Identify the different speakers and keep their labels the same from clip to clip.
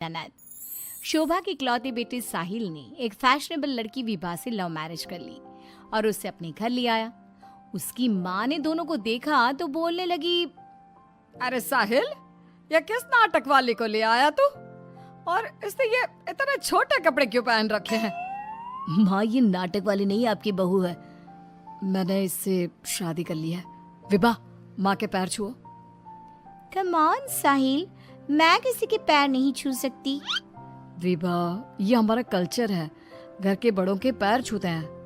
Speaker 1: ननद। शोभा की इकलौती बेटी साहिल ने एक फैशनेबल लड़की विभा से लव मैरिज कर ली और उसे अपने घर ले आया। उसकी माँ ने दोनों को देखा तो बोलने लगी,
Speaker 2: अरे साहिल, ये किस नाटक वाली को ले आया तू? और इसने ये इतने छोटे कपड़े क्यों पहन रखे हैं?
Speaker 1: माँ, ये नाटक वाली नहीं आपकी बहू है, मैंने इससे शादी कर ली है।
Speaker 2: विभा, माँ के पैर छुओ।
Speaker 1: कम ऑन साहिल, मैं किसी के पैर नहीं छू सकती।
Speaker 2: विभा, ये हमारा कल्चर है, घर के बड़ों के पैर छूते हैं।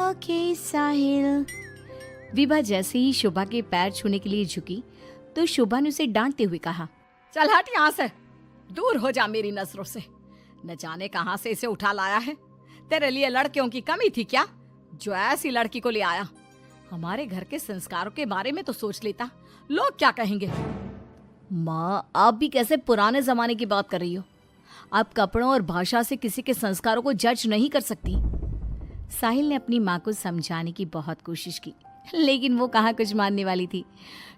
Speaker 1: ओके साहिल। विभा जैसे ही शोभा के पैर छूने के लिए झुकी तो शोभा ने उसे डांटते हुए कहा,
Speaker 2: चल हट यहाँ से, दूर हो जा मेरी नजरों से। न जाने कहाँ से इसे उठा लाया है। तेरे लिए लड़कियों की कमी थी क्या, जो ऐसी लड़की को ले आया? हमारे घर के संस्कारों के बारे में तो सोच लेता, लोग क्या कहेंगे?
Speaker 1: माँ, आप भी कैसे पुराने जमाने की बात कर रही हो? आप कपड़ों और भाषा से किसी के संस्कारों को जज नहीं कर सकती। साहिल ने अपनी माँ को समझाने की बहुत कोशिश की, लेकिन वो कहाँ कुछ मानने वाली थी।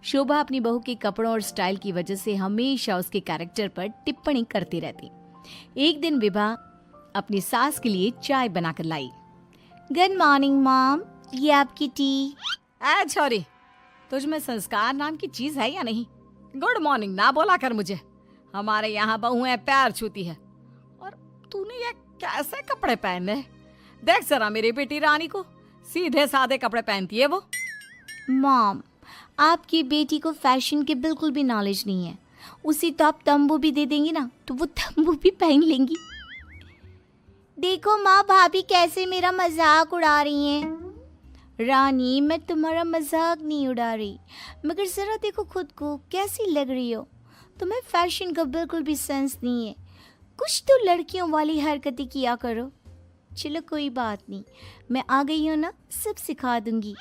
Speaker 1: शोभा अपनी बहू के कपड़ों और स्टाइल की वजह से हमेशा उसके कैरेक्टर पर टिप्पणी करती रहती। एक दिन विभा अपनी सास के लिए चाय बनाकर लाई। गुड मॉर्निंग मॉम, ये आपकी टी।
Speaker 2: ऐ छोरी, तुझ में संस्कार नाम की चीज है या नहीं? गुड मॉर्निंग ना बोला कर मुझे। हमारे यहाँ बहुएं पैर छूती है और तूने ये कैसे कपड़े पहने? देख जरा मेरी बेटी रानी को, सीधे सादे कपड़े पहनती है वो।
Speaker 1: मॉम, आपकी बेटी को फैशन की बिल्कुल भी नॉलेज नहीं है। उसी तो आप तंबू भी दे देंगी ना तो वो तंबू भी पहन लेंगी। देखो माँ, भाभी कैसे मेरा मजाक उड़ा रही हैं। रानी, मैं तुम्हारा मजाक नहीं उड़ा रही, मगर जरा देखो खुद को, कैसी लग रही हो। तुम्हें फैशन का बिल्कुल भी सेंस नहीं है। कुछ तो लड़कियों वाली हरकतें किया करो। चलो कोई बात नहीं, मैं आ गई हूँ ना, सब सिखा दूंगी।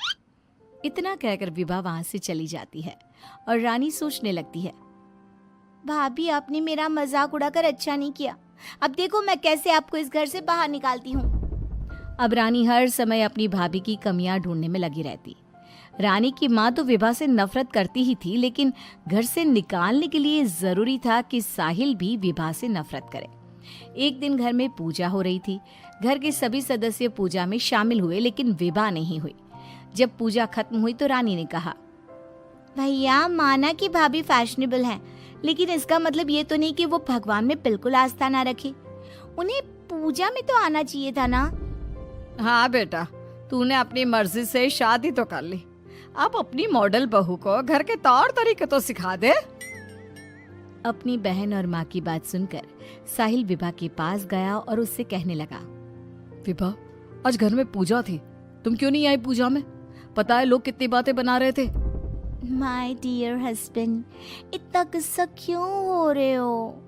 Speaker 1: इतना कहकर विभा वहां से चली जाती है और रानी सोचने लगती है, भाभी आपने मेरा मजाक उड़ाकर अच्छा नहीं किया। अब देखो मैं कैसे आपको इस घर से बाहर निकालती हूँ। अब रानी हर समय अपनी भाभी की कमियां ढूंढने में लगी रहती। रानी की माँ तो विभा से नफरत करती ही थी, लेकिन घर से निकालने के लिए जरूरी था कि साहिल भी विभा से नफरत करे। एक दिन घर में पूजा हो रही थी। घर के सभी सदस्य पूजा में शामिल हुए, लेकिन विभा नहीं हुई। जब पूजा खत्म हुई तो रानी ने कहा, भैया माना कि भाभी फैशनेबल हैं, लेकिन इसका मतलब ये तो नहीं कि वो भगवान में बिल्कुल आस्था ना रखे। उन्हें पूजा में तो आना चाहिए था ना।
Speaker 2: हाँ बेटा, तूने अपनी मर्जी से शादी तो कर ली, अब अपनी मॉडल बहू को घर के तौर तरीके तो सिखा दे।
Speaker 1: अपनी बहन और माँ की बात सुनकर साहिल विभा के पास गया और उससे कहने लगा,
Speaker 2: विभा, आज घर में पूजा थी, तुम क्यों नहीं आई पूजा में? पता है लोग कितनी बातें बना रहे थे।
Speaker 1: माय डियर हस्बैंड, इतना गुस्सा क्यों हो रहे हो?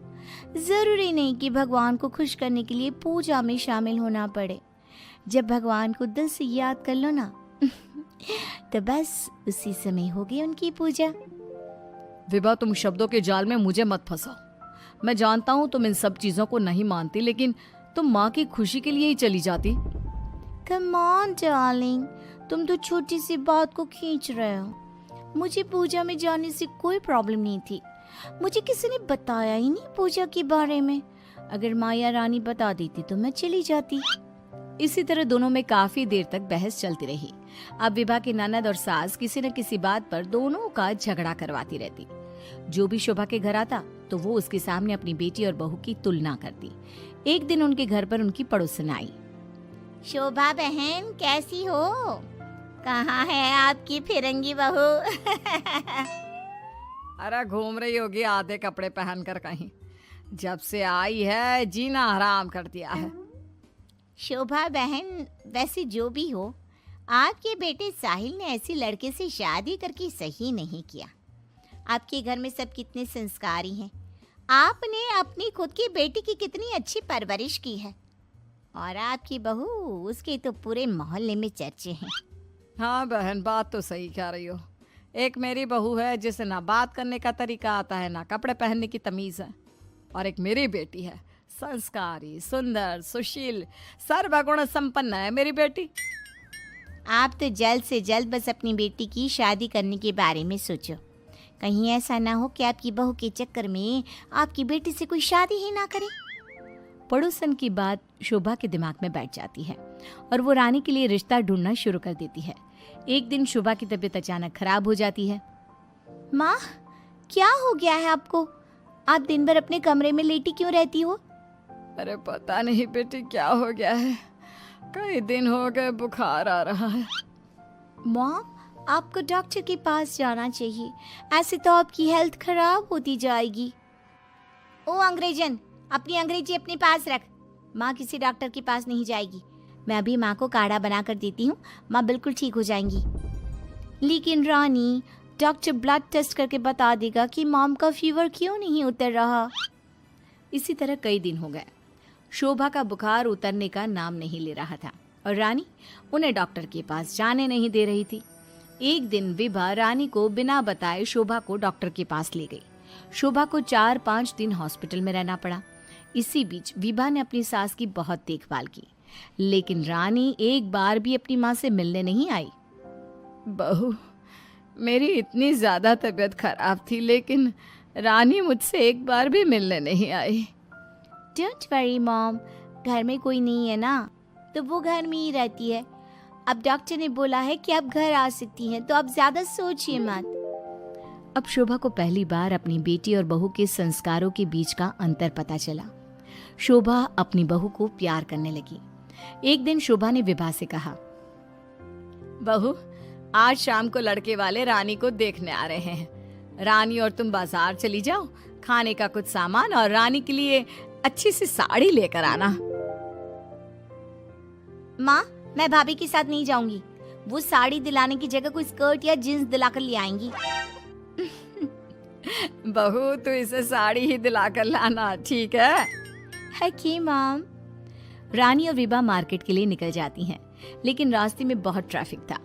Speaker 1: जरूरी नहीं कि भगवान को खुश करने के लिए पूजा में शामिल होना पड़े। जब भगवान को दिल से याद कर लो ना तो बस उसी समय होगी उनकी पूजा।
Speaker 2: विभा, तुम शब्दों के जाल में मुझे मत फंसाओ। मैं जानता हूँ तुम इन सब चीजों को नहीं मानती, लेकिन तुम माँ की खुशी के लिए ही चली जाती।
Speaker 1: कम ऑन डार्लिंग, तुम तो छोटी सी बात को खींच रहे हो। मुझे पूजा में जाने से कोई प्रॉब्लम नहीं थी। मुझे किसी ने बताया ही नहीं पूजा के बारे में। अगर माया रानी बता देती तो मैं चली जाती। इसी तरह दोनों में काफी देर तक बहस चलती रही। अब विभा की ननद और सास किसी न किसी बात पर दोनों का झगड़ा करवाती रहती। जो भी शोभा के घर आता तो वो उसके सामने अपनी बेटी और बहू की तुलना करती। एक दिन उनके घर पर उनकी पड़ोसन आई। शोभा बहन, कैसी हो? कहाँ है आपकी फिरंगी बहू?
Speaker 2: अरे घूम रही होगी आधे कपड़े पहनकर कहीं। जब से आई है जीना हराम कर दिया है।
Speaker 1: शोभा बहन, वैसे जो भी हो, आपके बेटे साहिल ने ऐसी लड़के से शादी करके सही नहीं किया। आपके घर में सब कितने संस्कारी हैं। आपने अपनी खुद की बेटी की कितनी अच्छी परवरिश की है, और आपकी बहू, उसके तो पूरे मोहल्ले में चर्चे हैं।
Speaker 2: हाँ बहन, बात तो सही कह रही हो। एक मेरी बहू है जिसे ना बात करने का तरीका आता है, ना कपड़े पहनने की तमीज है, और एक मेरी बेटी है, संस्कारी, सुंदर, सुशील, सर्वगुण संपन्न है मेरी बेटी।
Speaker 1: आप तो जल्द से जल्द बस अपनी बेटी की शादी करने के बारे में सोचो। कहीं ऐसा ना हो कि आपकी बहू के चक्कर में आपकी बेटी से कोई शादी ही ना करे।
Speaker 2: पड़ोसन की बात शोभा के दिमाग में बैठ जाती है और वो रानी के लिए रिश्ता ढूंढना शुरू कर देती है। एक दिन शोभा की तबीयत अचानक खराब हो जाती है।
Speaker 1: माँ, क्या हो गया है आपको? आप दिन भर अपने कमरे में लेटी क्यों रहती हो?
Speaker 2: अरे पता नहीं बेटी क्या हो गया है, कई दिन हो गए बुखार आ रहा है।
Speaker 1: मॉम, आपको डॉक्टर के पास जाना चाहिए, ऐसे तो आपकी हेल्थ खराब होती जाएगी। ओ अंग्रेजन, अपनी अंग्रेजी अपने पास रख। माँ किसी डॉक्टर के पास नहीं जाएगी। मैं अभी माँ को काढ़ा बना कर देती हूँ, माँ बिल्कुल ठीक हो जाएंगी। लेकिन रानी, डॉक्टर ब्लड टेस्ट करके बता देगा कि मॉम का फीवर क्यों नहीं उतर रहा।
Speaker 2: इसी तरह कई दिन हो गए। शोभा का बुखार उतरने का नाम नहीं ले रहा था और रानी उन्हें डॉक्टर के पास जाने नहीं दे रही थी। एक दिन विभा रानी को बिना बताए शोभा को डॉक्टर के पास ले गई। शोभा को 4-5 दिन हॉस्पिटल में रहना पड़ा। इसी बीच विभा ने अपनी सास की बहुत देखभाल की, लेकिन रानी एक बार भी अपनी माँ से मिलने नहीं आई। बहू, मेरी इतनी ज्यादा तबीयत खराब थी, लेकिन रानी मुझसे एक बार भी मिलने नहीं आई।
Speaker 1: डोंट वरी मॉम, घर में कोई नहीं है ना, तो वो घर में ही रहती है। अब डॉक्टर ने बोला है कि आप घर आ सकती हैं, तो आप ज्यादा सोचिए मत।
Speaker 2: अब शोभा को पहली बार अपनी बेटी और बहू के संस्कारों के बीच का अंतर पता चला। शोभा अपनी बहू को प्यार करने लगी। एक दिन शोभा ने विभा से कहा, बहू, आज शाम को लड़के वाले रानी को देखने आ रहे हैं। रानी और तुम बाजार चली जाओ, खाने का कुछ सामान और रानी के लिए अच्छी सी साड़ी लेकर आना।
Speaker 1: माँ, मैं भाभी के साथ नहीं जाऊंगी। वो साड़ी दिलाने की जगह कोई स्कर्ट या जींस दिलाकर ले आएंगी।
Speaker 2: बहू, तो इसे साड़ी ही दिलाकर लाना, ठीक है?
Speaker 1: कि मॉम।
Speaker 2: रानी और विभा मार्केट के लिए निकल जाती हैं, लेकिन रास्ते में बहुत ट्रैफिक था।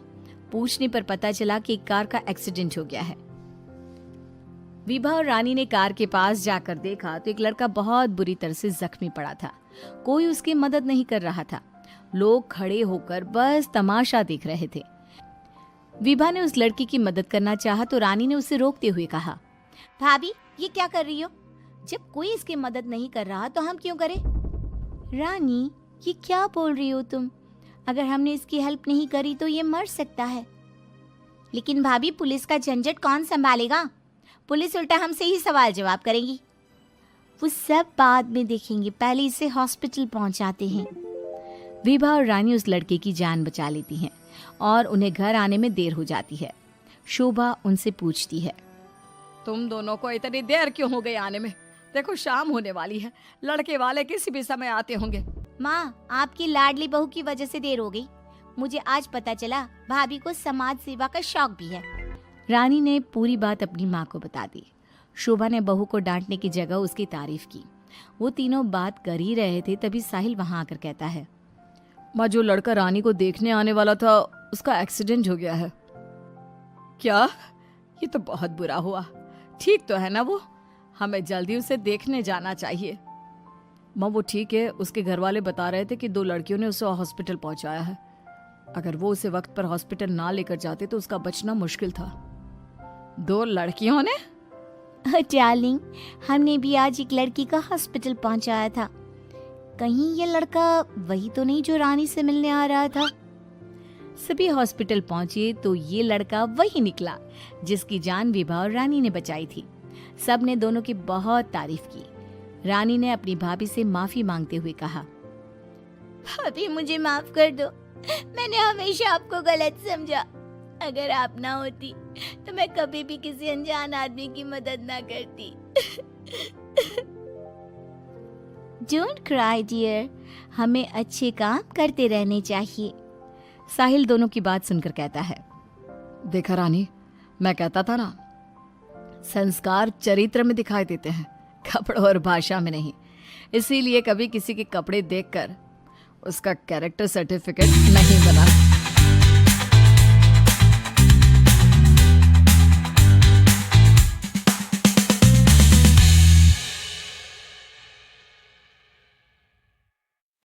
Speaker 2: पूछने पर पता चला कि एक कार का एक्सीडेंट हो गया है। विभा और रानी ने कार के पास जाकर देखा तो एक लड़का बहुत बुरी तरह से जख्मी पड़ा था। कोई उसकी मदद नहीं कर रहा था। लोग खड़े होकर बस तमाशा देख रहे थे। विभा ने उस लड़की की मदद करना चाहा तो रानी ने उसे रोकते हुए कहा,
Speaker 1: भाभी, ये क्या कर रही हो? जब कोई इसकी मदद नहीं कर रहा तो हम क्यों करें? रानी, ये क्या बोल रही हो तुम? अगर हमने इसकी हेल्प नहीं करी तो ये मर सकता है। लेकिन भाभी, पुलिस का झंझट कौन संभालेगा? पुलिस उल्टा हमसे ही सवाल जवाब करेगी। वो सब बाद में देखेंगे, पहले इसे हॉस्पिटल पहुंचाते हैं।
Speaker 2: विभा और रानी उस लड़के की जान बचा लेती हैं और उन्हें घर आने में देर हो जाती है। शोभा उनसे पूछती है, तुम दोनों को इतनी देर क्यों हो गई आने में? देखो शाम होने वाली है, लड़के वाले किसी भी समय आते होंगे।
Speaker 1: माँ, आपकी लाडली बहू की वजह से देर हो गई। मुझे आज पता चला भाभी को समाज सेवा का शौक भी है।
Speaker 2: रानी ने पूरी बात अपनी माँ को बता दी। शोभा ने बहू को डांटने की जगह उसकी तारीफ की। वो तीनों बात कर ही रहे थे, तभी साहिल वहां आकर कहता है, माँ, जो लड़का रानी को देखने आने वाला था उसका एक्सीडेंट हो गया है। क्या? ये तो बहुत बुरा हुआ। ठीक तो है ना वो? हमें जल्दी उसे देखने जाना चाहिए। माँ, वो ठीक है, उसके घर वाले बता रहे थे कि 2 लड़कियों ने उसे हॉस्पिटल पहुंचाया है। अगर वो उसे वक्त पर हॉस्पिटल ना लेकर जाते तो उसका बचना मुश्किल था। 2 लड़कियों ने?
Speaker 1: डार्लिंग, हमने भी आज एक लड़की का हॉस्पिटल पहुंचाया था। कहीं ये लड़का वही तो नहीं जो रानी से मिलने आ रहा था?
Speaker 2: सभी हॉस्पिटल पहुंचे तो ये लड़का वही निकला जिसकी जान विभा और रानी ने बचाई थी। सब ने दोनों की बहुत तारीफ की। रानी ने अपनी भाभी से माफी मांगते हुए कहा,
Speaker 1: भाभी, मुझे माफ कर दो। मैंने हमेशा आपको गलत समझा। अगर आप ना होती तो मैं कभी भी किसी अनजान आदमी की मदद ना करती। डोंट क्राई डियर, हमें अच्छे काम करते रहने चाहिए।
Speaker 2: साहिल दोनों की बात सुनकर कहता है, देखा रानी, मैं कहता था ना, संस्कार चरित्र में दिखाई देते हैं, कपड़ों और भाषा में नहीं। इसीलिए कभी किसी के कपड़े देखकर उसका कैरेक्टर सर्टिफिकेट नहीं बना।